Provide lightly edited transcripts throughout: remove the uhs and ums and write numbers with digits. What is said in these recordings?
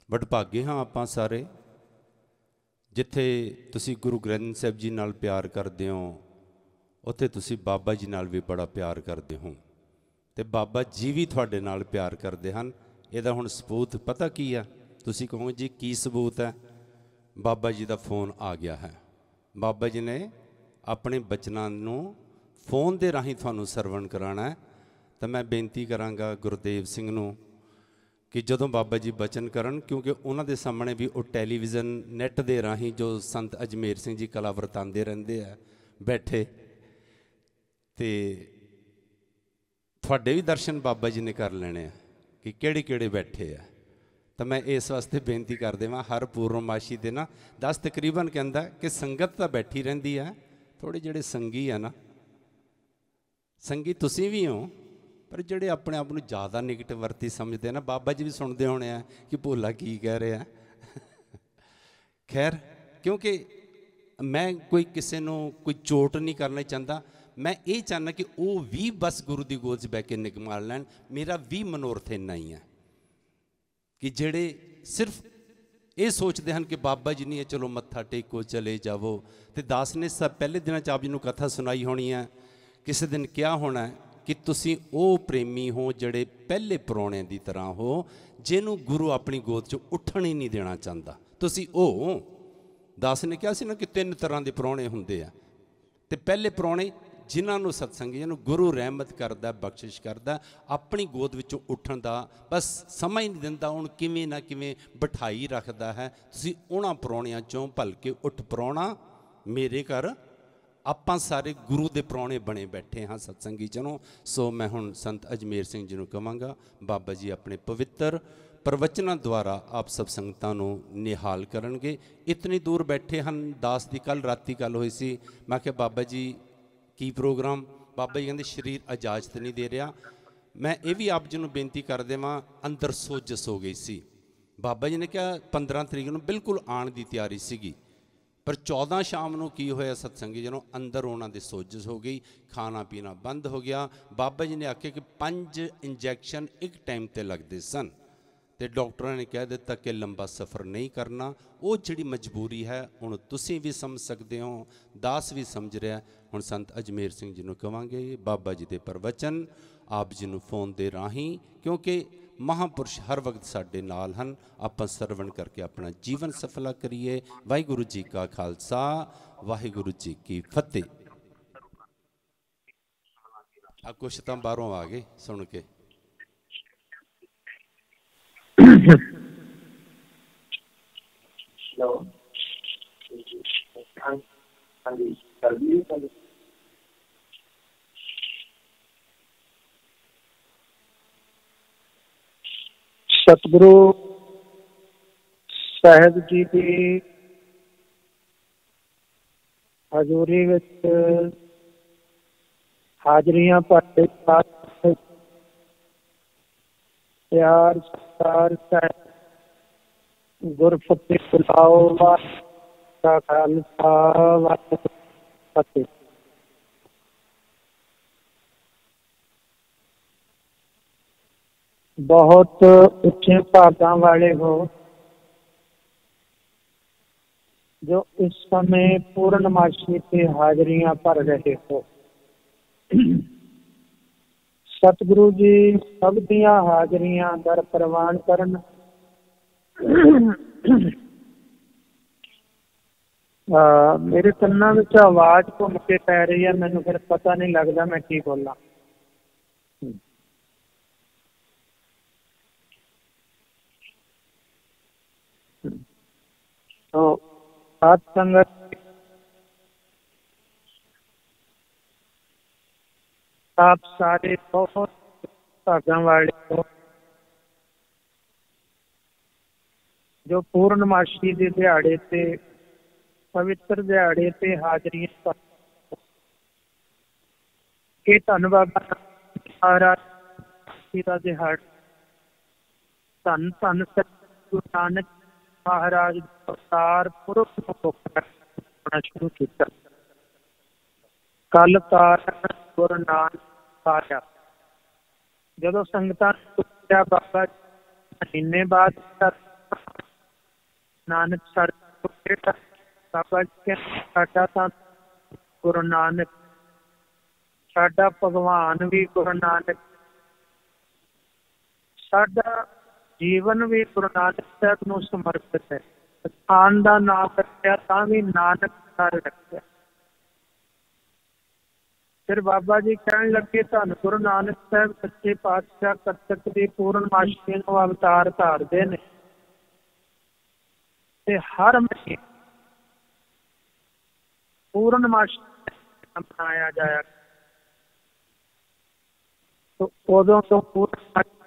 ਵਡਭਾਗੇ ਹਾਂ ਆਪਾਂ ਸਾਰੇ ਜਿੱਥੇ ਤੁਸੀਂ ਗੁਰੂ ਗ੍ਰੰਥ ਸਾਹਿਬ ਜੀ ਨਾਲ ਪਿਆਰ ਕਰਦੇ ਹੋ, ਉੱਥੇ ਤੁਸੀਂ ਬਾਬਾ ਜੀ ਨਾਲ ਵੀ ਬੜਾ ਪਿਆਰ ਕਰਦੇ ਹੋ ਤੇ ਬਾਬਾ ਜੀ ਵੀ ਤੁਹਾਡੇ ਨਾਲ ਪਿਆਰ ਕਰਦੇ ਹਨ। ਇਹਦਾ ਹੁਣ ਸਬੂਤ ਪਤਾ ਕੀ ਆ? ਤੁਸੀਂ ਕਹੋ ਜੀ ਕੀ ਸਬੂਤ ਹੈ? ਬਾਬਾ ਜੀ ਦਾ ਫੋਨ ਆ ਗਿਆ ਹੈ। ਬਾਬਾ ਜੀ ਨੇ ਆਪਣੇ ਬਚਨਾਂ ਨੂੰ ਫੋਨ ਦੇ ਰਾਹੀਂ ਤੁਹਾਨੂੰ ਸਰਵਣ ਕਰਾਉਣਾ ਹੈ। ਤਾਂ ਮੈਂ ਬੇਨਤੀ ਕਰਾਂਗਾ ਗੁਰਦੇਵ ਸਿੰਘ ਨੂੰ ਕਿ ਜਦੋਂ ਬਾਬਾ ਜੀ ਬਚਨ ਕਰਨ, ਕਿਉਂਕਿ ਉਹਨਾਂ ਦੇ ਸਾਹਮਣੇ ਵੀ ਉਹ ਟੈਲੀਵਿਜ਼ਨ ਨੈੱਟ ਦੇ ਰਾਹੀਂ ਜੋ ਸੰਤ ਅਜਮੇਰ ਸਿੰਘ ਜੀ ਕਲਾ ਵਰਤਾਉਂਦੇ ਰਹਿੰਦੇ ਆ ਬੈਠੇ, ਤੇ ਤੁਹਾਡੇ ਵੀ ਦਰਸ਼ਨ ਬਾਬਾ ਜੀ ਨੇ ਕਰ ਲੈਣੇ ਆ ਕਿ ਕਿਹੜੇ ਕਿਹੜੇ ਬੈਠੇ ਆ। ਤਾਂ ਮੈਂ ਇਸ ਵਾਸਤੇ ਬੇਨਤੀ ਕਰ ਦੇਵਾਂ, ਹਰ ਪੂਰਨਮਾਸ਼ੀ ਦੇ ਨਾ 10 ਤਕਰੀਬਨ ਕਹਿੰਦਾ ਕਿ ਸੰਗਤ ਤਾਂ ਬੈਠੀ ਰਹਿੰਦੀ ਆ, ਥੋੜ੍ਹੇ ਜਿਹੜੇ ਸੰਗੀ ਆ ਨਾ, ਸੰਗੀ ਤੁਸੀਂ ਵੀ ਹੋ, ਪਰ ਜਿਹੜੇ ਆਪਣੇ ਆਪ ਨੂੰ ਜ਼ਿਆਦਾ ਨੈਗੇਟਿਵ ਵਰਤੀ ਸਮਝਦੇ ਨਾ, ਬਾਬਾ ਜੀ ਵੀ ਸੁਣਦੇ ਹੋਣੇ ਆ ਕਿ ਭੋਲਾ ਕੀ ਕਹਿ ਰਿਹਾ। ਖੈਰ, ਕਿਉਂਕਿ ਮੈਂ ਕੋਈ ਕਿਸੇ ਨੂੰ ਕੋਈ ਚੋਟ ਨਹੀਂ ਕਰਨਾ ਚਾਹੁੰਦਾ, ਮੈਂ ਇਹ ਚਾਹੁੰਦਾ ਕਿ ਉਹ ਵੀ ਬਸ ਗੁਰੂ ਦੀ ਗੋਦ 'ਚ ਬਹਿ ਕੇ ਨਿੱਘ ਮਾਰ ਲੈਣ। ਮੇਰਾ ਵੀ ਮਨੋਰਥ ਇੰਨਾ ਹੀ ਹੈ ਕਿ ਜਿਹੜੇ ਸਿਰਫ ਇਹ ਸੋਚਦੇ ਹਨ ਕਿ ਬਾਬਾ ਜੀ ਨਹੀਂ ਹੈ, ਚਲੋ ਮੱਥਾ ਟੇਕੋ ਚਲੇ ਜਾਵੋ। ਅਤੇ ਦਾਸ ਨੇ ਸਭ ਪਹਿਲੇ ਦਿਨਾਂ 'ਚ ਆਪ ਜੀ ਨੂੰ ਕਥਾ ਸੁਣਾਈ ਹੋਣੀ ਹੈ, ਕਿਸੇ ਦਿਨ ਕਿਹਾ ਹੋਣਾ ਕਿ ਤੁਸੀਂ ਉਹ ਪ੍ਰੇਮੀ ਹੋ ਜਿਹੜੇ ਪਹਿਲੇ ਪ੍ਰਾਹੁਣਿਆਂ ਦੀ ਤਰ੍ਹਾਂ ਹੋ, ਜਿਹਨੂੰ ਗੁਰੂ ਆਪਣੀ ਗੋਦ 'ਚ ਉੱਠਣ ਹੀ ਨਹੀਂ ਦੇਣਾ ਚਾਹੁੰਦਾ। ਤੁਸੀਂ ਉਹ ਦਾਸ ਨੇ ਕਿਹਾ ਸੀ ਨਾ ਕਿ 3 ਤਰ੍ਹਾਂ ਦੇ ਪ੍ਰਾਹੁਣੇ ਹੁੰਦੇ ਆ, ਅਤੇ ਪਹਿਲੇ ਪ੍ਰਾਹੁਣੇ ਜਿਨ੍ਹਾਂ ਨੂੰ ਸਤਸੰਗ, ਜਿਹਨੂੰ ਗੁਰੂ ਰਹਿਮਤ ਕਰਦਾ, ਬਖਸ਼ਿਸ਼ ਕਰਦਾ, ਆਪਣੀ ਗੋਦ ਵਿੱਚੋਂ ਉੱਠਣ ਦਾ ਬਸ ਸਮਾਂ ਹੀ ਨਹੀਂ ਦਿੰਦਾ, ਉਹਨੂੰ ਕਿਵੇਂ ਨਾ ਕਿਵੇਂ ਬਿਠਾਈ ਰੱਖਦਾ ਹੈ। ਤੁਸੀਂ ਉਹਨਾਂ ਪ੍ਰਾਹੁਣਿਆਂ 'ਚੋਂ ਭਲਕੇ ਉੱਠ ਪ੍ਰਾਹੁਣਾ ਮੇਰੇ ਘਰ, ਆਪਾਂ ਸਾਰੇ ਗੁਰੂ ਦੇ ਪ੍ਰਾਹੁਣੇ ਬਣੇ ਬੈਠੇ ਹਾਂ ਸਤਸੰਗੀ ਜਨੋਂ। ਸੋ ਮੈਂ ਹੁਣ ਸੰਤ ਅਜਮੇਰ ਸਿੰਘ ਜੀ ਨੂੰ ਕਹਾਂਗਾ, ਬਾਬਾ ਜੀ ਆਪਣੇ ਪਵਿੱਤਰ ਪ੍ਰਵਚਨਾਂ ਦੁਆਰਾ ਆਪ ਸਭ ਸੰਗਤਾਂ ਨੂੰ ਨਿਹਾਲ ਕਰਨਗੇ। ਇਤਨੀ ਦੂਰ ਬੈਠੇ ਹਨ। ਦਾਸ ਦੀ ਕੱਲ੍ਹ ਰਾਤੀ ਗੱਲ ਹੋਈ ਸੀ, ਮੈਂ ਕਿਹਾ ਬਾਬਾ ਜੀ ਕੀ ਪ੍ਰੋਗਰਾਮ? ਬਾਬਾ ਜੀ ਕਹਿੰਦੇ ਸਰੀਰ ਇਜਾਜ਼ਤ ਨਹੀਂ ਦੇ ਰਿਹਾ। ਮੈਂ ਇਹ ਵੀ ਆਪ ਜੀ ਨੂੰ ਬੇਨਤੀ ਕਰ ਦੇਵਾਂ, ਅੰਦਰ ਸੋਜਸ ਹੋ ਗਈ ਸੀ। ਬਾਬਾ ਜੀ ਨੇ ਕਿਹਾ 15 ਤਰੀਕ ਨੂੰ ਬਿਲਕੁਲ ਆਉਣ ਦੀ ਤਿਆਰੀ ਸੀਗੀ, ਪਰ 14 ਸ਼ਾਮ ਨੂੰ ਕੀ ਹੋਇਆ ਸਤਸੰਗੀ ਜਨੋਂ, ਅੰਦਰ ਉਹਨਾਂ ਦੇ ਸੋਜਸ ਹੋ ਗਈ, ਖਾਣਾ ਪੀਣਾ ਬੰਦ ਹੋ ਗਿਆ। ਬਾਬਾ ਜੀ ਨੇ ਆਖਿਆ ਕਿ 5 ਇੰਜੈਕਸ਼ਨ ਇੱਕ ਟਾਈਮ 'ਤੇ ਲੱਗਦੇ ਸਨ, ਅਤੇ ਡਾਕਟਰਾਂ ਨੇ ਕਹਿ ਦਿੱਤਾ ਕਿ ਲੰਬਾ ਸਫ਼ਰ ਨਹੀਂ ਕਰਨਾ। ਉਹ ਜਿਹੜੀ ਮਜਬੂਰੀ ਹੈ ਹੁਣ ਤੁਸੀਂ ਵੀ ਸਮਝ ਸਕਦੇ ਹੋ, ਦਾਸ ਵੀ ਸਮਝ ਰਿਹਾ। ਹੁਣ ਸੰਤ ਅਜਮੇਰ ਸਿੰਘ ਜੀ ਨੂੰ ਕਹਾਂਗੇ ਬਾਬਾ ਜੀ ਦੇ ਪ੍ਰਵਚਨ ਆਪ ਜੀ ਨੂੰ ਫੋਨ ਦੇ ਰਾਹੀਂ, ਕਿਉਂਕਿ ਮਹਾਂਪੁਰਸ਼ ਹਰ ਵਕਤ ਸਾਡੇ ਨਾਲ ਹਨ, ਆਪਾਂ ਸਰਵਣ ਕਰਕੇ ਆਪਣਾ ਜੀਵਨ ਸਫਲਾ ਕਰੀਏ। ਵਾਹਿਗੁਰੂ ਜੀ ਕਾ ਖਾਲਸਾ, ਵਾਹਿਗੁਰੂ ਜੀ ਕੀ ਫਤਿਹ। ਆ ਕੁਛ ਤਾਂ ਬਾਹਰੋਂ ਆ ਗਏ ਸੁਣ ਕੇ। सतगुरु साहिब जी की हजूरी विच हाजरियां भरते प्यार सत्कार साहिब गुरफतेह बुलाओ का खालसा वाहिगुरू फतेह। बहुत उच्चे भागां वाले हो जो इस समय पूर्णमासी से हाजरियां भर रहे हो। सतगुरु जी सब दियां हाजरियां दर प्रवान करन। मेरे कन्नां विच आवाज घुम के पै रही है, मैनूं फिर पता नहीं लगता मैं की बोलां। तो सात संगत आप सारे बहुत भागां वाले हो जो पूर्णमासी के दिहाड़े से पवित्र दिहाड़े से हाजरियां के धन बाबा महाराज जी का दिहाड़, धन धन सतगुरु नानक महाराज अवतार पुरब शुरू किया। कल तारण गुरु नानक आया। जदों संगतां पुछया बाबा महीने बाद नानक सर बाबा जी कहते साडा तां गुरु नानक, साडा भगवान भी गुरु नानक, साडा जीवन भी गुरु नानक साहब नूं समर्पित है। स्थान का नाम रखिया तां भी नानक सर रखिया। फिर बाबा जी कहन लगे धन गुरु नानक साहब सच्चे पातशाह कत्तक की पूर्णमाशी नूं अवतार धारदे ने ते हर महीने पूर्णमाशी मनाया जाया। तो उदों तो पूर्णमाशी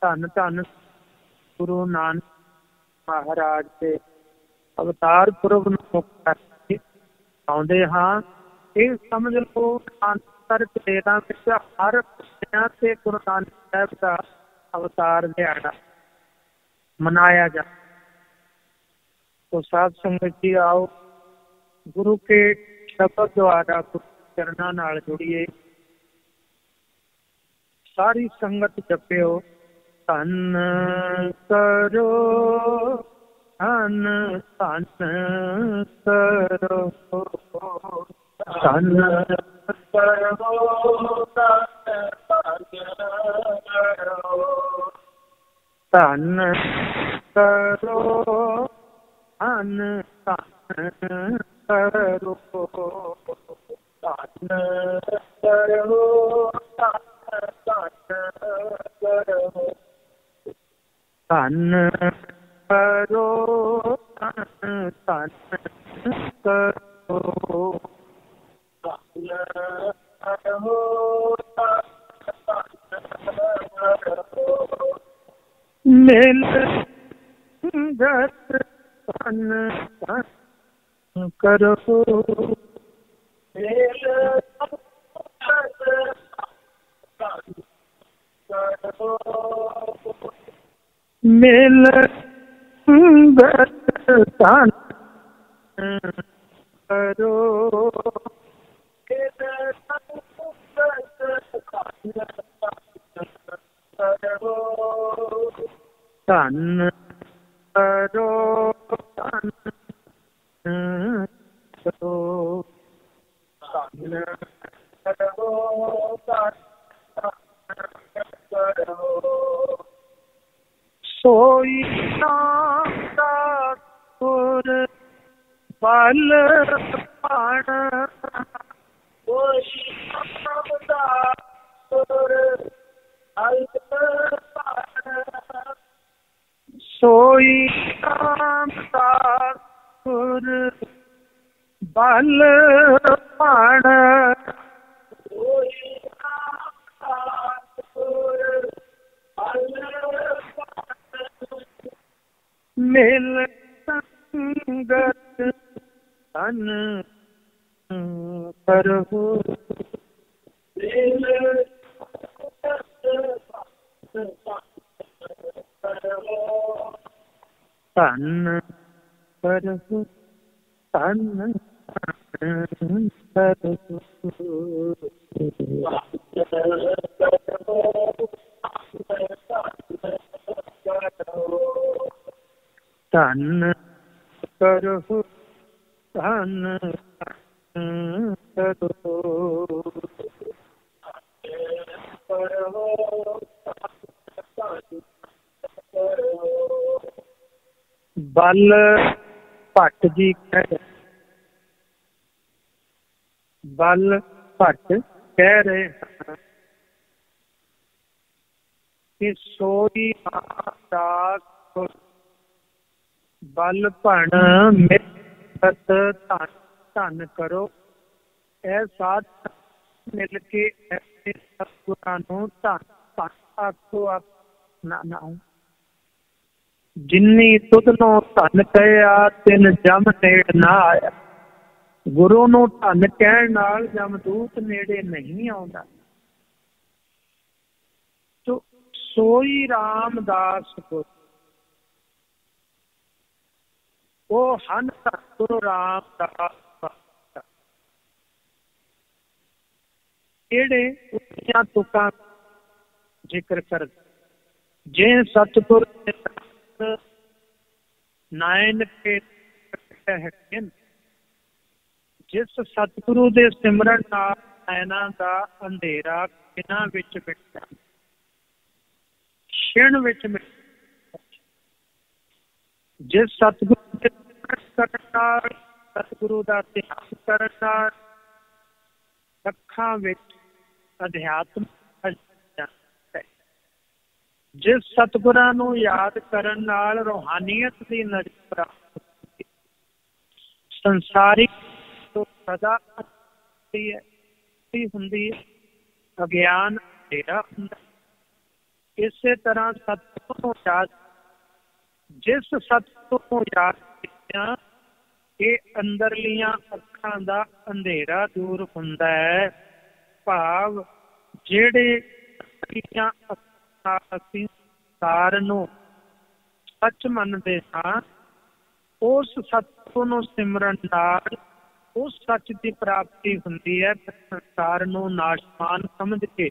धन धन गुरु नानक महाराज के अवतार पुरब आउंदे हाँ। ये समझ लो अंतर तेरा हर से गुरु नानक साहब का अवतार दिहाड़ा मनाया जा। तो साध संगत जी आओ गुरु के शब्द द्वारा चरणों नाल जुड़िए। सारी संगत जपियो धन करो धन धन करो धन करो धन करो धन धन करो धन करो धन करो धन धन करो मिल गत धन धन करो मिल गत धन करो धन करो धन करो धन करो सोई नाम दा गुर बल पाण सोई नाम दा गुर बल पाण सोई नाम दा गुर बल पाण सोई नाम दा गुर मिल संगत धन करो धन करो धन धन करो धन करो बल भट्ट जी बल भट्ट कह रहे हैं कि सोई दास बल भण मिलत धन धन करो। ए साध मिल के ऐसे सतगुरां नूं धन धन आखो ना जिन्नी तुधनों धन कहया तिन जम नेड़ ना आया। गुरु नूं धन कहण नाल जमदूत नेड़े नहीं आउंदा। तो सोई रामदास गुरु वो हन गुरु रामदास जेड़े उच्चियां तुकां जिक्र कर जे सतगुर ਨਾਇਨ ਕੇ ਕਹਿ ਜਿਸ ਸਤਿਗੁਰੂ ਦੇ ਸਿਮਰਨ ਨਾਲ ਨੈਣਾਂ ਦਾ ਅੰਧੇਰਾ ਕਿਨਾਂ ਵਿੱਚ ਮਿਟ ਜਾਂਦਾ, ਛਿਣ ਵਿੱਚ ਮਿਟ। ਜਿਸ ਸਤਿਗੁਰੂ ਦੇ ਸਿਮਰਨ ਕਰਨ ਨਾਲ, ਸਤਿਗੁਰੂ ਦਾ ਧਿਆਨ ਕਰਨ ਨਾਲ ਅੱਖਾਂ ਵਿੱਚ ਅਧਿਆਤਮ ਜਾਂਦਾ ਹੈ। ਜਿਸ ਸਤਿਗੁਰਾਂ ਨੂੰ ਯਾਦ ਕਰਨ ਨਾਲ ਰੂਹਾਨੀਅਤ ਦੀ ਨਜ਼ਰ ਪ੍ਰਾਪਤ ਹੁੰਦੀ, ਸੰਸਾਰਿਕ ਤੋਂ ਸਦਾ ਹੁੰਦੀ ਹੈ, ਅਗਿਆਨ ਹਨੇਰਾ ਹੁੰਦਾ। ਇਸੇ ਤਰ੍ਹਾਂ ਸਤਿਗੁਰੂ ਨੂੰ ਯਾਦ, ਜਿਸ ਸਤਿਗੁਰੂ ਨੂੰ ਯਾਦ ਕੀਤਿਆਂ ਇਹ ਅੰਦਰਲੀਆਂ ਅੱਖਾਂ ਦਾ ਅੰਧੇਰਾ ਦੂਰ ਹੁੰਦਾ ਹੈ। ਭਾਵ ਜਿਹੜੇ ਅਸੀਂ ਸੰਸਾਰ ਨੂੰ ਸੱਚ ਮੰਨਦੇ ਹਾਂ, ਉਸ ਸਤਿਗੁਰੂ ਨੂੰ ਸਿਮਰਨ ਨਾਲ ਉਸ ਸੱਚ ਦੀ ਪ੍ਰਾਪਤੀ ਹੁੰਦੀ ਹੈ। ਸੰਸਾਰ ਨੂੰ ਨਾਸ਼ਵਾਨ ਸਮਝ ਕੇ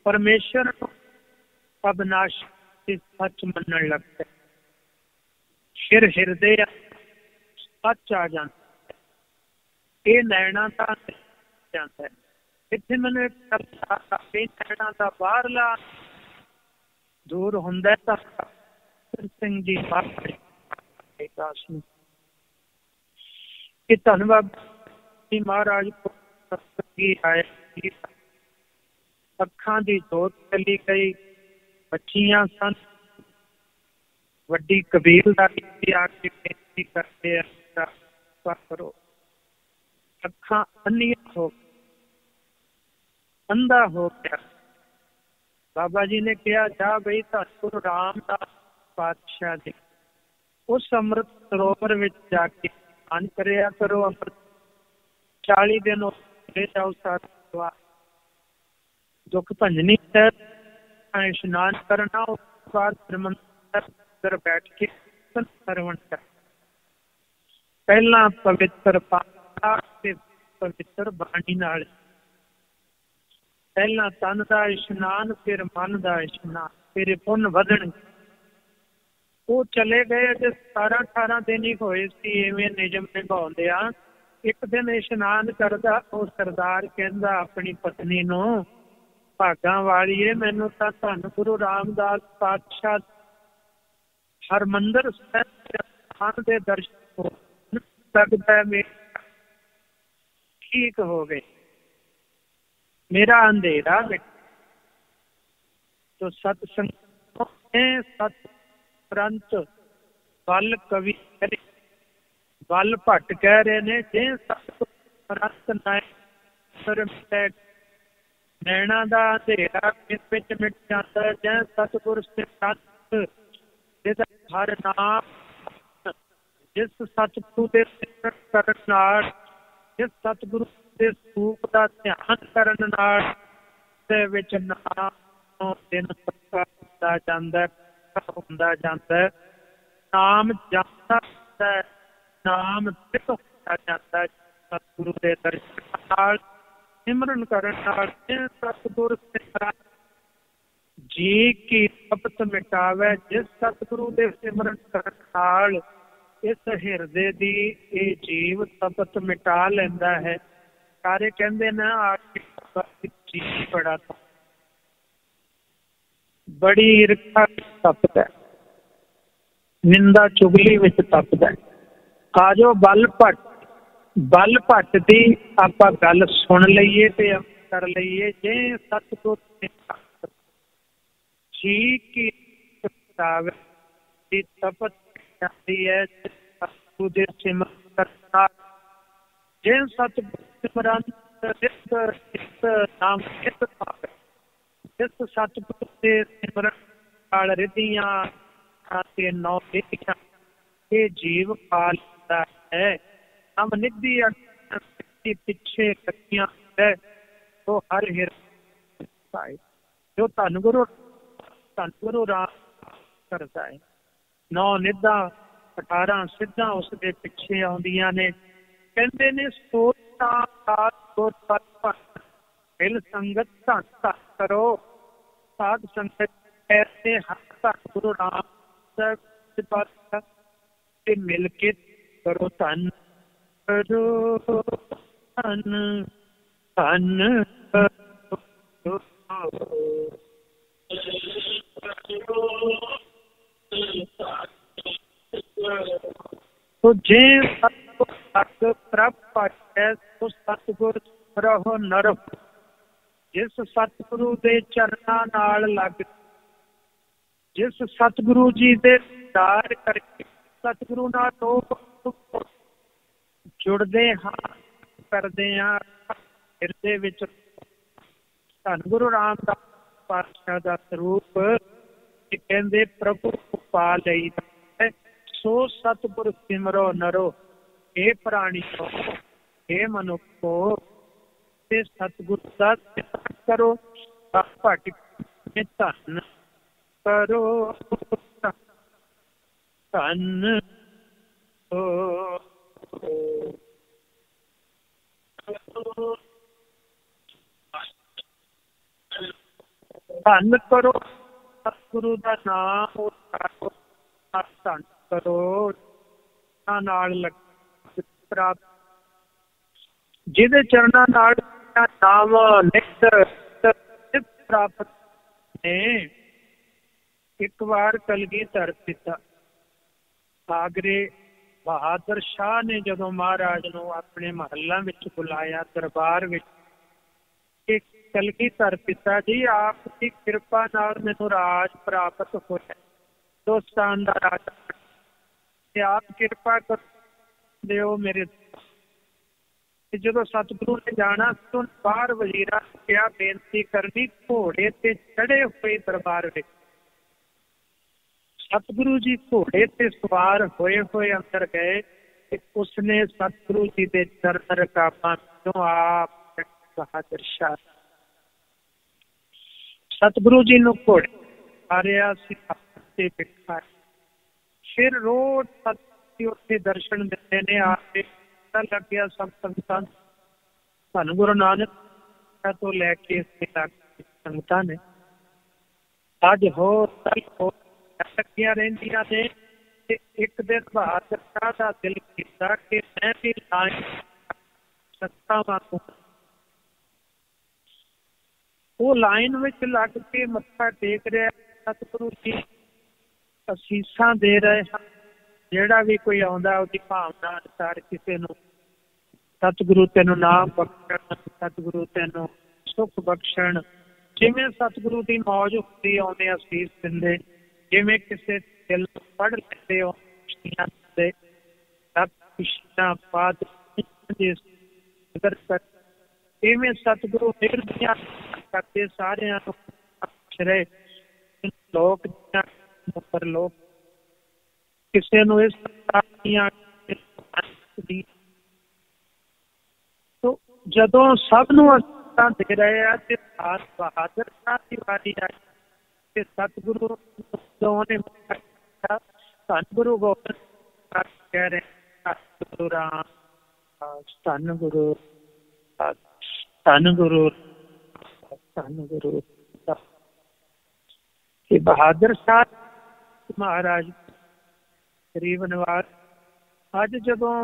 ਪਰਮੇਸ਼ਰ ਨੂੰ ਅਬਿਨਾਸ਼ੀ ਸੱਚ ਮੰਨਣ ਲੱਗ ਪਏ। ਫਿਰ ਹਿਰਦੇ ਸੱਚ ਆ ਜਾਂਦਾ, ਇਹ ਨੈਣਾਂ ਦਾ ਜਾਂਦਾ ਹੈ। ਇੱਥੇ ਮੈਨੂੰ ਇੱਕ ਨੈਣਾਂ ਦਾ ਬਾਹਰਲਾ ਦੂਰ ਹੁੰਦਾ ਤਾਂ ਸਿੰਘ ਜੀ ਇਹ ਧੰਨਵਾਦ ਮਹਾਰਾਜ ਆਏ, ਅੱਖਾਂ ਦੀ ਜੋਤ ਚਲੀ ਗਈ, ਬੱਚੀਆਂ ਸਨ। ਵੱਡੀ ਕਬੀਲਦਾਰੀ ਆ ਕੇ ਬੇਨਤੀ ਕਰਦੇ ਆ ਕਰੋ। ਅੱਖਾਂ ਅੰਨੀਆਂ ਹੋ, ਅੰਧਾ ਹੋ ਗਿਆ। ਬਾਬਾ ਜੀ ਨੇ ਕਿਹਾ ਜਾ ਬਈ ਧੰਨ ਰਾਮਦਾਸ ਪਾਤਸ਼ਾਹ ਦੇ ਉਸ ਅੰਮ੍ਰਿਤ ਸਰੋਵਰ ਵਿੱਚ ਜਾ ਕੇ ਇਸ਼ਨਾਨ ਕਰਿਆ ਕਰੋ। ਅੰਮ੍ਰਿਤ 40 ਦਿਨ ਉੱਥੇ ਜਾਓ, ਸਾਰਾ ਦੁੱਖ ਭੰਜਨੀ ਇਸ਼ਨਾਨ ਕਰਨਾ। ਉਸ ਤੋਂ ਬਾਅਦ ਮੰਦਰ ਬੈਠ ਕੇ ਸਰਵਣ ਕਰ, ਪਹਿਲਾਂ ਪਵਿੱਤਰ ਪਾਠ ਤੇ ਪਵਿੱਤਰ ਬਾਣੀ ਨਾਲ, ਪਹਿਲਾਂ ਤਨ ਦਾ ਇਸ਼ਨਾਨ, ਫਿਰ ਮਨ ਦਾ ਇਸ਼ਨਾਨ, ਫਿਰ ਪੁੰਨ ਵਧਣ। ਉਹ ਚਲੇ ਗਏ ਜੇ 17-18 ਦਿਨ ਹੀ ਹੋਏ ਸੀ ਇਵੇਂ ਨਿਯਮ ਨਿਭਾਉਂਦੇ ਆ। ਇੱਕ ਦਿਨ ਇਸ਼ਨਾਨ ਕਰਦਾ ਉਹ ਸਰਦਾਰ ਕਹਿੰਦਾ ਆਪਣੀ ਪਤਨੀ ਨੂੰ, ਭਾਗਾਂ ਵਾਲੀਏ ਮੈਨੂੰ ਤਾਂ ਧੰਨ ਗੁਰੂ ਰਾਮਦਾਸ ਪਾਤਸ਼ਾਹ ਹਰਿਮੰਦਰ ਸਾਹਿਬ ਦੇ ਦਰਸ਼ਨ ਹੋ ਸਕਦਾ, ਮੇਰਾ ਠੀਕ ਹੋ ਗਏ, ਮੇਰਾ ਅੰਧੇਰਾ ਮਿਟ। ਤੋ ਸਤਸੰਗ ਸਤ ਪ੍ਰੰਤ ਬਲ ਕਵੀ ਬਲ ਭੱਟ ਕਹਿ ਰਹੇ ਨੇ, ਜੇ ਸਤ ਨੈਣਾ ਦਾ ਅੰਧੇਰਾ ਕਿਸ ਵਿੱਚ ਮਿਟ ਜਾਂਦਾ। ਜੈ ਸਤਿਗੁਰ ਜਿਹਦਾ ਹਰ ਨਾਮ, ਜਿਸ ਸਤਿਗੁਰੂ ਦੇ ਸਿਮਰਨ ਕਰਨ ਨਾਲ, ਜਿਸ ਸਤਿਗੁਰੂ ਦੇ ਸਰੂਪ ਦਾ ਧਿਆਨ ਕਰਨ ਨਾਲ ਦੇ ਵਿੱਚ ਨਾਮ ਦਿਨ ਪੱਕਾ ਹੁੰਦਾ ਜਾਂਦਾ, ਹੁੰਦਾ ਜਾਂਦਾ, ਨਾਮ ਜਾਂਦਾ, ਨਾਮ ਸਿੱਖ ਹੁੰਦਾ ਜਾਂਦਾ। ਸਤਿਗੁਰੂ ਦੇ ਦਰਸ਼ਨ ਨਾਲ, ਸਿਮਰਨ ਕਰਨ ਨਾਲ ਸਤਿਗੁਰ ਜੀ ਕੀ ਤਪਤ ਮਿਟਾਵੇ। ਜਿਸ ਸਤਿਗੁਰੂ ਦੇ ਸਿਮਰਨ ਕਰਨ ਨਾਲ ਇਸ ਹਿਰਦੇ ਦੀ ਇਹ ਜੀਵ ਤਪਤ ਮਿਟਾ ਲੈਂਦਾ ਹੈ। ਸਾਰੇ ਕਹਿੰਦੇ ਨਾ ਜੀ ਬੜਾ ਬੜੀ ਈਰਖਾ ਤਪਦਾ, ਨਿੰਦਾ ਚੁਗਲੀ ਵਿੱਚ ਤਪਦਾ। ਆ ਜਾਓ ਬਲ ਭੱਟ ਦੀ ਆਪਾਂ ਗੱਲ ਸੁਣ ਲਈਏ ਤੇ ਕਰ ਲਈਏ। ਜੇ ਸਤਿਗੁਰ ਜੀ ਕੀ ਤਪਤ ਜਾਂਦੀ ਹੈ, ਸਤਿਗੁਰੂ ਦੇ ਸਿਮਰਨ ਕਰਨਾ। ਜੇ ਸਤਿਗੁਰ ਸਿਮਰਨ ਨਾਮ ਜਿਸ ਸਤਿਗੁਰੂ ਦੇ ਸਿਮਰਨ ਨਾਲ ਰਿੱਧੀਆਂ ਤੇ ਨੌ ਦੇਖਿਆ ਇਹ ਜੀਵ ਪਾ ਲੈਂਦਾ ਹੈ। ਹਮ ਨਿੱਧੀ ਪਿੱਛੇ ਕੱਟੀਆਂ ਹੈ ਉਹ ਹਰ ਹਿਰਦੇ ਜੋ ਧੰਨ ਗੁਰੂ ਰਾਮ ਕਰਦਾ ਹੈ। 9 ਨਿੱਧਾਂ 18 ਸਿੱਧਾਂ ਉਸਦੇ ਪਿੱਛੇ ਆਉਂਦੀਆਂ ਨੇ। ਕਹਿੰਦੇ ਨੇ ਮਿਲ ਸੰਗਤ ਧੰਨ ਕਰੋ, ਸਾਧ ਸੰਗਤ ਐਸੇ ਹੱਥ ਗੁਰੂ ਰਾਮ ਸਾਹਿਬ ते मिल के करो धन करो धन धन करो। तो जे सत प्रभ पाछै तो सतगुर रहो नर। जिस सतगुरु दे चरना नाल लग, जिस सतगुरु जी दे दीदार करके सतगुरु नाल लोग जुड़दे हाँ करदे हाँ हिरदे विच धन गुरु रामदास पातशाह दा स्वरूप कहंदे प्रभु पा लईदा है। सो सतगुर सिमरो नरो। हे प्राणियो हे मनुखो ते सतगुरु दा सिमरन करो। भट धन करो धन धन करो। सतगुरु का नाम उचारो धन करो नाल लग प्राप्त। जिहदे चरना नाल नाम नित प्राप्त ने। एक बार कलगीधर पिता आगरे बहादुर शाह ने जदों महाराज नूं अपने महलों विच बुलाया दरबार विच, कलगीधर पिता जी आपकी कृपा नाल मैनूं राज प्राप्त होया, हिंदुस्तान दा राज, ते आप कृपा कर दिओ मेरे। जदों सतगुरु ने जाना तो बाहर वजीरां नूं कहा बेनती करनी, घोड़े ते चढ़े हुए दरबार विच सतगुरु जी घोड़े ते सवार होए हुए अंदर गए। उसने सतगुरु जी के चरण रकाबां विचों आप बहादुर शाह सतगुरु जी नूं घोड़े मारिया से बिठाया। फिर रोज सतगुरु उत्थे दर्शन दिते ने। आके पता लग गया सब संगतां धन गुरु नानक तो लैके संगतां ने अज हो कल हो लगिया रहिंदियां ने। एक दिन बहादुर शाह का दिल कीता कि मैं भी लाइन सत्ता वांगू वो लाइन विच लग के मत्था टेक रहा। सतगुरु जी असीसां दे रहे हैं। जिहड़ा भी कोई आउंदा उहदी भावना अनुसार किसी नूं सतगुरु तैनूं नाम बख्शण, सतगुरु तैनूं सुख बख्शण। जिवें सतगुरु की मौज हुंदी आउंदे असीस दिंदे, जिवें किसी दिल पढ़ लेंदे हो खुशियां दिंदे, सब खुशियां पात इवें सतगुरु मेहर दियां करते सारियां नूं बख्श रहे। लोक पर लोक किसी नूं इस तो जदों सब नूं असीसां दे रहे आ ते बहादुर शाह की वारी आई ते सतगुरु ने धन गुरु गोबिंद कह रहे धन गुरु राम धन गुरु धन गुरु धन गुरु। बहादुर शाह महाराज गरीब नवाज अज जदों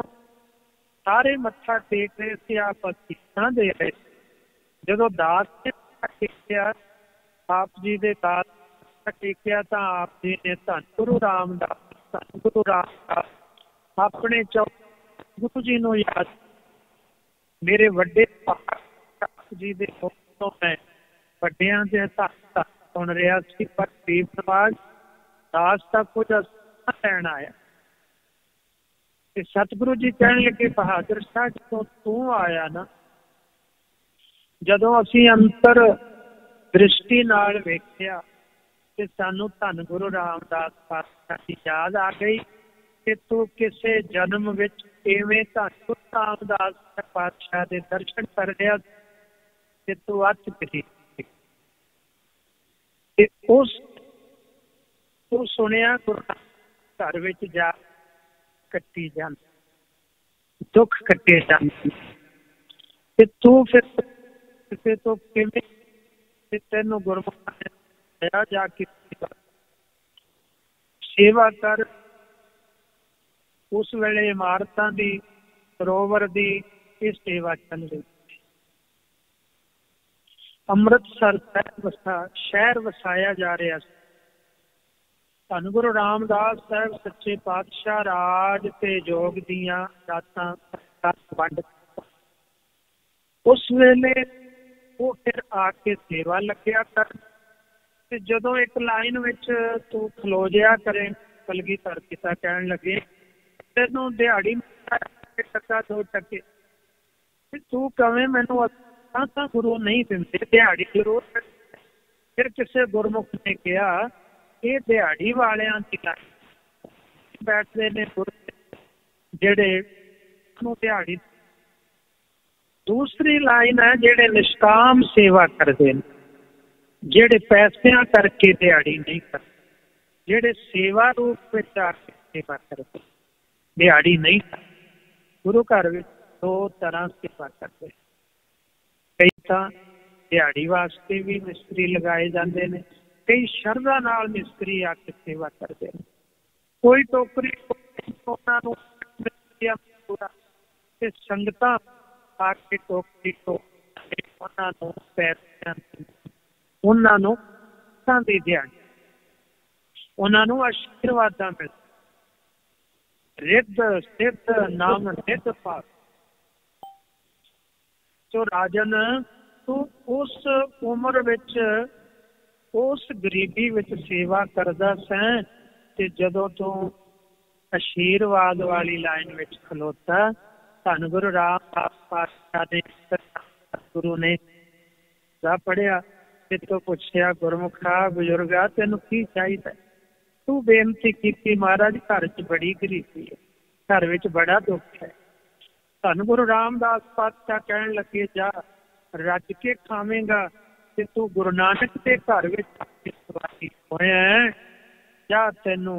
सारे मत्था टेक रहे थे आप असीसां दे रहे। जदों दास ने मत्था टेकिया आप जी दे दास मत्था टेकिया तो आप जी ने धन गुरु रामदास अपने गुरु जी नूं याद मेरे वड्डे जी दे तो मैं वड्डियां दे धन सुन रहा सी, पर गरीब नवाज दास का कुछ लैन आया। सतगुरु जी कहन लगे बहादुर शाह जो तू आया ना, जदों असी अंतर दृष्टि नाल वेखिया ते सानू धन गुरु रामदास पातशाह की याद आ गई कि तू किसे जन्म विच इवें धन गुरु रामदास पातशाह के दर्शन कर रहा ते तू अच गई। उस तू सुनिया गुरु घर विच जा कट्टी जान दुख कट्टे जान ते तू फिर किसी तो किवें तेनों गुरमुख ने जाके सेवा कर उस वेले इमारतां दी, सरोवर दी ये सेवा चल रही। ਅੰਮ੍ਰਿਤਸਰ शहर वसाया जा रहा ਸੀ। ਧੰਨ ਗੁਰੂ रामदास साहब सच्चे पातशाह राज ते जोग दियां रातां वंड उस वेले वो फिर आके सेवा लग्या कर। ते जदों एक लाइन विच तू खलो जिया करे, कलगीधर पिता कहन लगे तैनूं दिहाड़ी टका 2 टके तू कवें मैनूं ਤਾਂ ਗੁਰੂ ਨਹੀਂ ਦਿੰਦੇ, ਦਿਹਾੜੀ ਜ਼ਰੂਰ। ਫਿਰ ਕਿਸੇ ਗੁਰਮੁਖ ਨੇ ਕਿਹਾ ਇਹ ਦਿਹਾੜੀ ਵਾਲਿਆਂ ਦੀ ਬੈਠਦੇ ਨੇ ਜਿਹੜੇ ਨੂੰ ਦਿਹਾੜੀ। ਦੂਸਰੀ ਲਾਈਨ ਹੈ ਜਿਹੜੇ ਨਿਸ਼ਕਾਮ ਸੇਵਾ ਕਰਦੇ ਨੇ, ਜਿਹੜੇ ਪੈਸਿਆਂ ਕਰਕੇ ਦਿਹਾੜੀ ਨਹੀਂ ਕਰਦੇ, ਜਿਹੜੇ ਸੇਵਾ ਰੂਪ ਵਿੱਚ ਆ ਕੇ ਸੇਵਾ ਕਰਦੇ, ਦਿਹਾੜੀ ਨਹੀਂ ਕਰਦੇ। ਗੁਰੂ ਘਰ ਵਿੱਚ 2 ਤਰ੍ਹਾਂ ਸੇਵਾ ਕਰਦੇ। कई तो दिहाड़ी वास्ते भी मिस्त्री लगाए जाते हैं, कई शरधा नाल मिस्त्री आके सेवा करते हैं। कोई टोकरी संगत आके टोकरी उन्होंने दिहाड़ी उन्होंने आशीर्वाद मिल रिद्ध सिद्ध नाम नित पास। तो राजन तू उस उम्र विच उस गरीबी विच सेवा करदा सैं ते जदों तू आशीर्वाद वाली लाइन विच खलोता, धन गुरु रामदास पातशाह ने गुरु ने पढ़िया ते तो पुछया गुरमुखा बजुर्गा तैनूं की चाहिदा? तू बेनती कीती महाराज घर च बड़ी गरीबी है, घर विच बड़ा दुख है। धन गुरु रामदास पातशाह कहन लगे जा रज के खावेंगा ते तू गुरु नानक के घर होया जा तेनू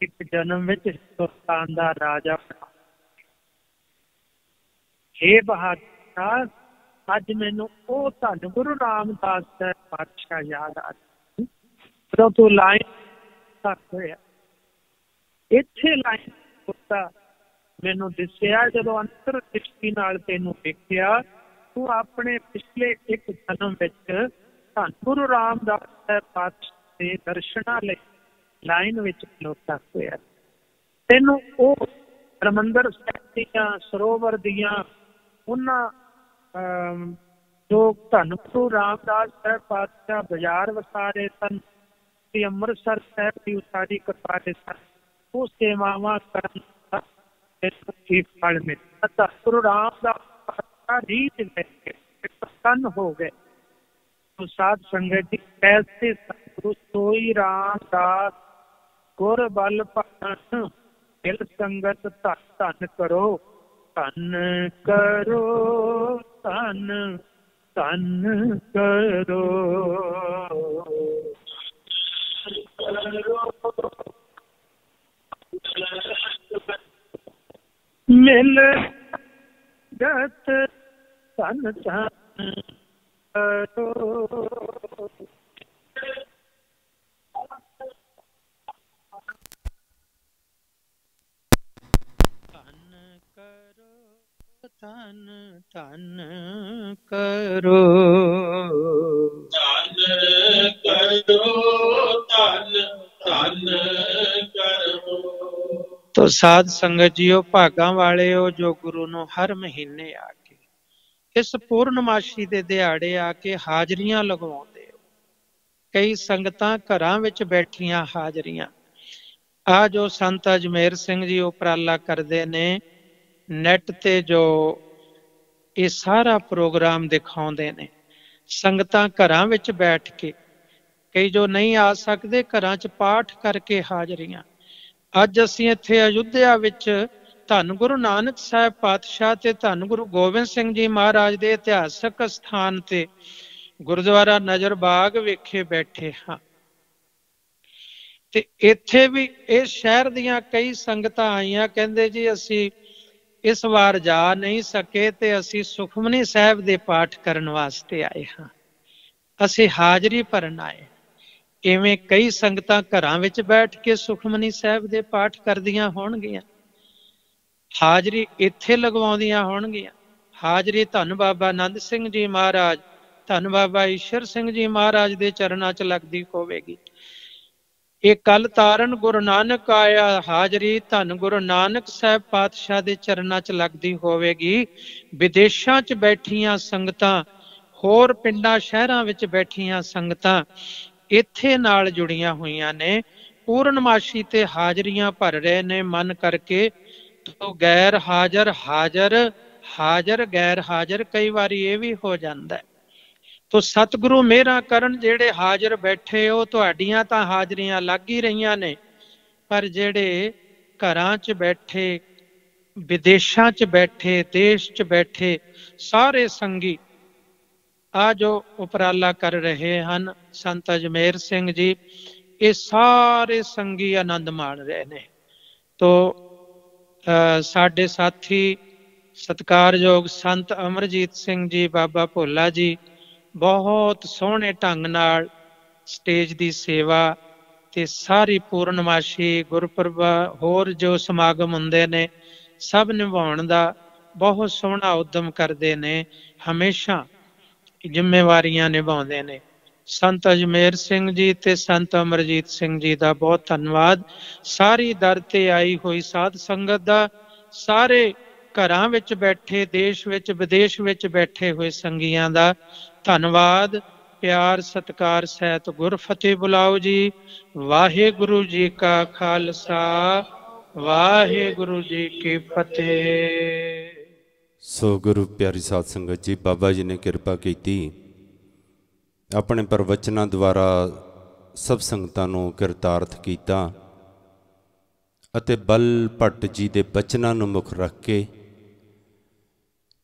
एक जन्म विच हिंदुस्तान दा राजा। हे बहादुर अज मैनू ओ धन गुरु रामदास पातशाह याद आ जदों तू लाइन तक होया। इत्थे लाइन होता मैनू दिसिया जदों अंतर दृष्टि नाल तैनूं देखिया तू अपने पिछले एक जन्म विच धन गुरु रामदास पातशाह दे दर्शनां लई लाइन विच खलोता होया। तैनूं ओ हरमंदर साहिब दीयां सरोवर दीयां उन्हां जो धन गुरु रामदास पातशाह बाजार वसा रहे सन ते अमृतसर साहिब की उसारी करवा रहे सन, वो सेवावां करन फल मिला। गुरु रामदास रीत प्रसन्न हो गए। तो साध संगत जी कैसे सतगुरु सोई रामदास गुर बल भगन दिल संगत धन धन करो धन करो धन धन करो मिल गत धन धन करो। धन धन करो धन करो धन धन करो। तो साध संगत जीओ भागां वाले हो जो गुरु नूं हर महीने आके इस पूर्णमाशी दे दिहाड़े आके हाजरियां लगवाउंदे हो। कई संगतां घरां विच बैठियां हाजरियां आ जो संत अजमेर सिंह जी उपराला करदे ने नैट ते जो ये सारा प्रोग्राम दिखाउंदे ने। संगतां घरां विच बैठ के कई जो नहीं आ सकदे घरां च पाठ करके हाजरियां। अज असीं इत्थे अयोध्या विच धन गुरु नानक साहिब पातशाह ते धन गुरु गोबिंद सिंह जी महाराज दे इतिहासक स्थान ते गुरुद्वारा नजर बाग विखे बैठे हाँ। ते इत्थे भी इस शहर दियां कई संगतां आईयां, कहंदे जी असीं इस वार जा नहीं सके ते असीं सुखमनी साहिब दे पाठ करन वास्ते आए हाँ, असीं हाजरी भरन आए। इवें कई संगतां घरां विच बैठ के सुखमनी साहिब दे पाठ करदियां होणगियां। ਹਾਜ਼ਰੀ ਇੱਥੇ ਲਗਵਾਉਂਦੀਆਂ ਹੋਣਗੀਆਂ। ਹਾਜ਼ਰੀ ਧੰਨ ਬਾਬਾ ਆਨੰਦ ਸਿੰਘ ਜੀ ਮਹਾਰਾਜ, ਧੰਨ ਬਾਬਾ ਈਸ਼ਰ ਸਿੰਘ ਜੀ ਮਹਾਰਾਜ ਦੇ ਚਰਨਾਂ 'ਚ ਲੱਗਦੀ ਹੋਵੇਗੀ। ਇਹ ਕੱਲ ਤਾਰਨ ਗੁਰੂ ਨਾਨਕ ਆਇਆ, ਹਾਜ਼ਰੀ ਧੰਨ ਗੁਰੂ ਨਾਨਕ ਸਾਹਿਬ ਪਾਤਸ਼ਾਹ ਦੇ ਚਰਨਾਂ 'ਚ ਲੱਗਦੀ ਹੋਵੇਗੀ। ਵਿਦੇਸ਼ਾਂ 'ਚ ਬੈਠੀਆਂ ਸੰਗਤਾਂ, ਹੋਰ ਪਿੰਡਾਂ ਸ਼ਹਿਰਾਂ ਵਿੱਚ ਬੈਠੀਆਂ ਸੰਗਤਾਂ ਇੱਥੇ ਨਾਲ ਜੁੜੀਆਂ ਹੋਈਆਂ ਨੇ, ਪੂਰਨਮਾਸ਼ੀ ਤੇ ਹਾਜ਼ਰੀਆਂ ਭਰ ਰਹੇ ਨੇ ਮਨ ਕਰਕੇ। ਤੋ ਗੈਰ ਹਾਜ਼ਰ ਹਾਜ਼ਰ, ਹਾਜ਼ਰ ਗੈਰ ਹਾਜ਼ਰ, ਕਈ ਵਾਰੀ ਇਹ ਵੀ ਹੋ ਜਾਂਦਾ। ਤੋ ਸਤਿਗੁਰੂ ਮਿਹਰਾਂ ਕਰਨ, ਜਿਹੜੇ ਹਾਜ਼ਰ ਬੈਠੇ ਹੋ ਤੁਹਾਡੀਆਂ ਤਾਂ ਹਾਜ਼ਰੀਆਂ ਲੱਗ ਹੀ ਰਹੀਆਂ ਨੇ, ਪਰ ਜਿਹੜੇ ਘਰਾਂ 'ਚ ਬੈਠੇ, ਵਿਦੇਸ਼ਾਂ 'ਚ ਬੈਠੇ, ਦੇਸ਼ 'ਚ ਬੈਠੇ ਸਾਰੇ ਸੰਗੀ ਆ ਜੋ ਉਪਰਾਲਾ ਕਰ ਰਹੇ ਹਨ ਸੰਤ ਅਜਮੇਰ ਸਿੰਘ ਜੀ, ਇਹ ਸਾਰੇ ਸੰਗੀ ਆਨੰਦ ਮਾਣ ਰਹੇ ਨੇ। ਤੋ ਸਾਡੇ ਸਾਥੀ ਸਤਿਕਾਰਯੋਗ ਸੰਤ ਅਮਰਜੀਤ ਸਿੰਘ ਜੀ, ਬਾਬਾ ਭੋਲਾ ਜੀ ਬਹੁਤ ਸੋਹਣੇ ਢੰਗ ਨਾਲ ਸਟੇਜ ਦੀ ਸੇਵਾ ਤੇ ਸਾਰੀ ਪੂਰਨਮਾਸ਼ੀ, ਗੁਰਪੁਰਬ, ਹੋਰ ਜੋ ਸਮਾਗਮ ਹੁੰਦੇ ਨੇ ਸਭ ਨਿਭਾਉਣ ਦਾ ਬਹੁਤ ਸੋਹਣਾ ਉਦਮ ਕਰਦੇ ਨੇ, ਹਮੇਸ਼ਾ ਜ਼ਿੰਮੇਵਾਰੀਆਂ ਨਿਭਾਉਂਦੇ ਨੇ। ਸੰਤ ਅਜਮੇਰ ਸਿੰਘ ਜੀ ਤੇ ਸੰਤ ਅਮਰਜੀਤ ਸਿੰਘ ਜੀ ਦਾ ਬਹੁਤ ਧੰਨਵਾਦ। ਸਾਰੀ ਦਰ ਤੇ ਆਈ ਹੋਈ ਸਾਧ ਸੰਗਤ ਦਾ, ਸਾਰੇ ਘਰਾਂ ਵਿੱਚ ਬੈਠੇ, ਦੇਸ਼ ਵਿੱਚ ਵਿਦੇਸ਼ ਵਿੱਚ ਬੈਠੇ ਹੋਏ ਸੰਗੀਆਂ ਦਾ ਧੰਨਵਾਦ। ਪਿਆਰ ਸਤਿਕਾਰ ਸਹਿਤ ਗੁਰਫਤਿਹ ਬੁਲਾਓ ਜੀ। ਵਾਹਿਗੁਰੂ ਜੀ ਕਾ ਖਾਲਸਾ, ਵਾਹਿਗੁਰੂ ਜੀ ਕੀ ਫਤਿਹ। ਸੋ ਗੁਰੂ ਪਿਆਰੀ ਸਾਧ ਸੰਗਤ ਜੀ, ਬਾਬਾ ਜੀ ਨੇ ਕਿਰਪਾ ਕੀਤੀ, ਆਪਣੇ ਪ੍ਰਵਚਨਾਂ ਦੁਆਰਾ ਸਭ ਸੰਗਤਾਂ ਨੂੰ ਕਿਰਤਾਰਥ ਕੀਤਾ ਅਤੇ ਬਲ ਭੱਟ ਜੀ ਦੇ ਬਚਨਾਂ ਨੂੰ ਮੁੱਖ ਰੱਖ ਕੇ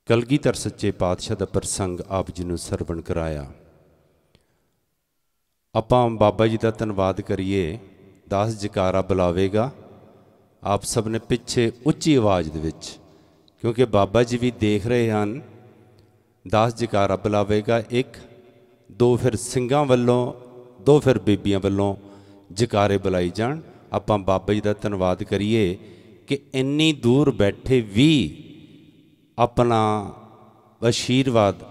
ਕਲਗੀਧਰ ਸੱਚੇ ਪਾਤਸ਼ਾਹ ਦਾ ਪ੍ਰਸੰਗ ਆਪ ਜੀ ਨੂੰ ਸਰਵਣ ਕਰਾਇਆ। ਆਪਾਂ ਬਾਬਾ ਜੀ ਦਾ ਧੰਨਵਾਦ ਕਰੀਏ। ਦਾਸ ਜਕਾਰਾ ਬੁਲਾਵੇਗਾ, ਆਪ ਸਭ ਨੇ ਪਿੱਛੇ ਉੱਚੀ ਆਵਾਜ਼ ਦੇ ਵਿੱਚ, ਕਿਉਂਕਿ ਬਾਬਾ ਜੀ ਵੀ ਦੇਖ ਰਹੇ ਹਨ। ਦਾਸ ਜਕਾਰਾ ਬੁਲਾਵੇਗਾ, 1 2, ਫਿਰ ਸਿੰਘਾਂ ਵੱਲੋਂ 2, ਫਿਰ ਬੀਬੀਆਂ ਵੱਲੋਂ ਜਕਾਰੇ ਬੁਲਾਈ ਜਾਣ। ਆਪਾਂ ਬਾਬਾ ਜੀ ਦਾ ਧੰਨਵਾਦ ਕਰੀਏ ਕਿ ਇੰਨੀ ਦੂਰ ਬੈਠੇ ਵੀ ਆਪਣਾ ਆਸ਼ੀਰਵਾਦ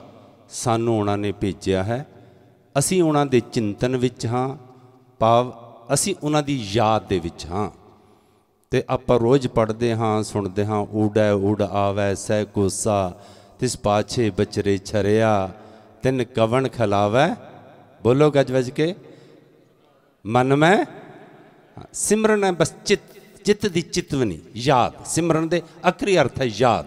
ਸਾਨੂੰ ਉਹਨਾਂ ਨੇ ਭੇਜਿਆ ਹੈ। ਅਸੀਂ ਉਹਨਾਂ ਦੇ ਚਿੰਤਨ ਵਿੱਚ ਹਾਂ, ਭਾਵ ਅਸੀਂ ਉਹਨਾਂ ਦੀ ਯਾਦ ਦੇ ਵਿੱਚ ਹਾਂ। ਅਤੇ ਆਪਾਂ ਰੋਜ਼ ਪੜ੍ਹਦੇ ਹਾਂ, ਸੁਣਦੇ ਹਾਂ, ਊੜੈ ਊੜ ਆਵੈ ਸਹਿ ਕੋਸਾ, ਤਿਸ ਪਾਛੇ ਬਚਰੇ ਛਰਿਆ, ਤਿੰਨ ਕਵਣ ਖਲਾਵੈ, ਬੋਲੋ ਗੱਜ ਵੱਜ ਕੇ, ਮਨ ਮੈਂ ਸਿਮਰਨ ਹੈ। ਬਸ ਚਿੱਤ ਦੀ ਚਿਤਵਨੀ, ਯਾਦ। ਸਿਮਰਨ ਦੇ ਆਖਰੀ ਅਰਥ ਹੈ ਯਾਦ।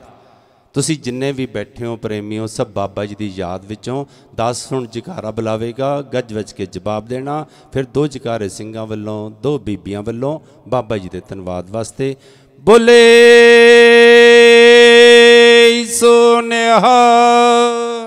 ਤੁਸੀਂ ਜਿੰਨੇ ਵੀ ਬੈਠੇ ਹੋ ਪ੍ਰੇਮੀਓ, ਸਭ ਬਾਬਾ ਜੀ ਦੀ ਯਾਦ ਵਿੱਚੋਂ 10 ਹੁਣ ਜਕਾਰਾ ਬੁਲਾਵੇਗਾ, ਗੱਜ ਵੱਜ ਕੇ ਜਵਾਬ ਦੇਣਾ। ਫਿਰ 2 ਜਕਾਰੇ ਸਿੰਘਾਂ ਵੱਲੋਂ, 2 ਬੀਬੀਆਂ ਵੱਲੋਂ ਬਾਬਾ ਜੀ ਦੇ ਧੰਨਵਾਦ ਵਾਸਤੇ। ਬੋਲੇ ਸੋ ਨਿਹਾਲ।